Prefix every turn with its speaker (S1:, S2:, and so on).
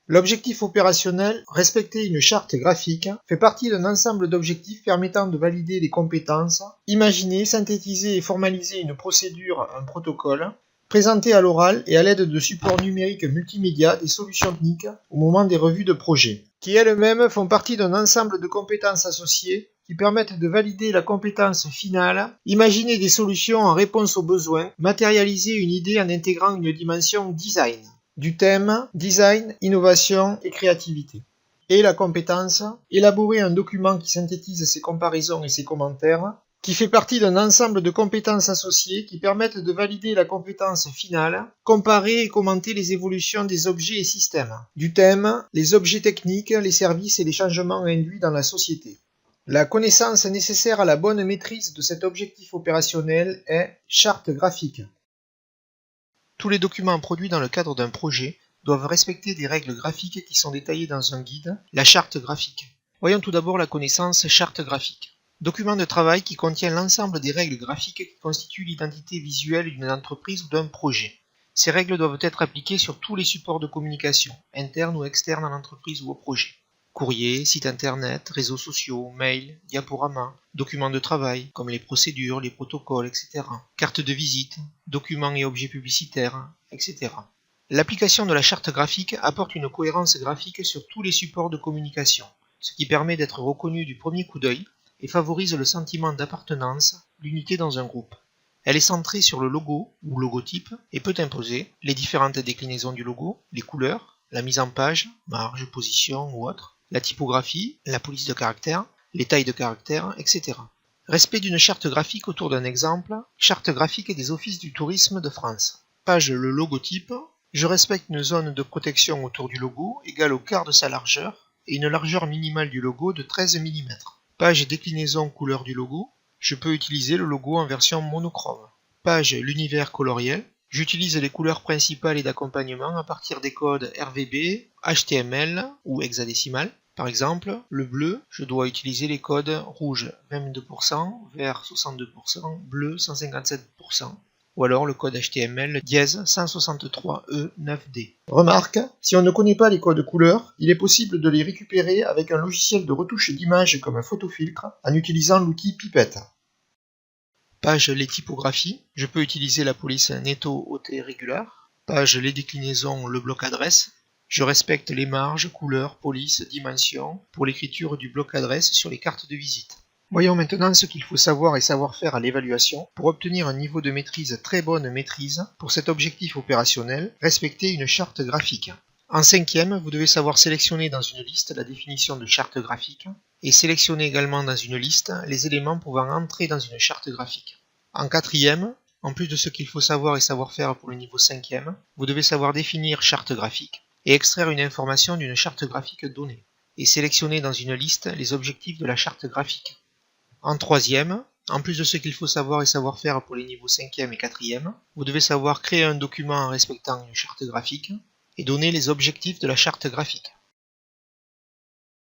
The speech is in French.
S1: L'objectif opérationnel, respecter une charte graphique, fait partie d'un ensemble d'objectifs permettant de valider les compétences, imaginer, synthétiser et formaliser une procédure, un protocole, présenter à l'oral et à l'aide de supports numériques multimédia des solutions techniques au moment des revues de projet, qui elles-mêmes font partie d'un ensemble de compétences associées qui permettent de valider la compétence finale, imaginer des solutions en réponse aux besoins, matérialiser une idée en intégrant une dimension design, du thème design, innovation et créativité. Et la compétence, élaborer un document qui synthétise ses comparaisons et ses commentaires, qui fait partie d'un ensemble de compétences associées qui permettent de valider la compétence finale, comparer et commenter les évolutions des objets et systèmes, du thème, les objets techniques, les services et les changements induits dans la société. La connaissance nécessaire à la bonne maîtrise de cet objectif opérationnel est charte graphique. Tous les documents produits dans le cadre d'un projet doivent respecter des règles graphiques qui sont détaillées dans un guide, la charte graphique. Voyons tout d'abord la connaissance charte graphique. Document de travail qui contient l'ensemble des règles graphiques qui constituent l'identité visuelle d'une entreprise ou d'un projet. Ces règles doivent être appliquées sur tous les supports de communication, internes ou externes à l'entreprise ou au projet. Courrier, site internet, réseaux sociaux, mail, diaporamas, documents de travail, comme les procédures, les protocoles, etc. Carte de visite, documents et objets publicitaires, etc. L'application de la charte graphique apporte une cohérence graphique sur tous les supports de communication, ce qui permet d'être reconnu du premier coup d'œil et favorise le sentiment d'appartenance, l'unité dans un groupe. Elle est centrée sur le logo ou logotype et peut imposer les différentes déclinaisons du logo, les couleurs, la mise en page, marge, position ou autre, la typographie, la police de caractères, les tailles de caractères, etc. Respect d'une charte graphique autour d'un exemple, charte graphique des offices du tourisme de France. Page le logotype, je respecte une zone de protection autour du logo égale au quart de sa largeur et une largeur minimale du logo de 13 mm. Page déclinaison couleur du logo, je peux utiliser le logo en version monochrome. Page l'univers coloriel, j'utilise les couleurs principales et d'accompagnement à partir des codes RVB, HTML ou hexadécimal. Par exemple, le bleu, je dois utiliser les codes rouge 22%, vert 62%, bleu 157%, ou alors le code HTML dièse 163E9D. Remarque, si on ne connaît pas les codes couleurs, il est possible de les récupérer avec un logiciel de retouche d'image comme un photofiltre en utilisant l'outil Pipette. Page les typographies, je peux utiliser la police Netto OT Regular. Page les déclinaisons, le bloc adresse. Je respecte les marges, couleurs, police, dimensions pour l'écriture du bloc adresse sur les cartes de visite. Voyons maintenant ce qu'il faut savoir et savoir faire à l'évaluation pour obtenir un niveau de maîtrise très bonne maîtrise pour cet objectif opérationnel, respecter une charte graphique. En cinquième, vous devez savoir sélectionner dans une liste la définition de charte graphique et sélectionner également dans une liste les éléments pouvant entrer dans une charte graphique. En quatrième, en plus de ce qu'il faut savoir et savoir faire pour le niveau cinquième, vous devez savoir définir charte graphique et extraire une information d'une charte graphique donnée, et sélectionner dans une liste les objectifs de la charte graphique. En troisième, en plus de ce qu'il faut savoir et savoir faire pour les niveaux 5e et 4e, vous devez savoir créer un document en respectant une charte graphique et donner les objectifs de la charte graphique.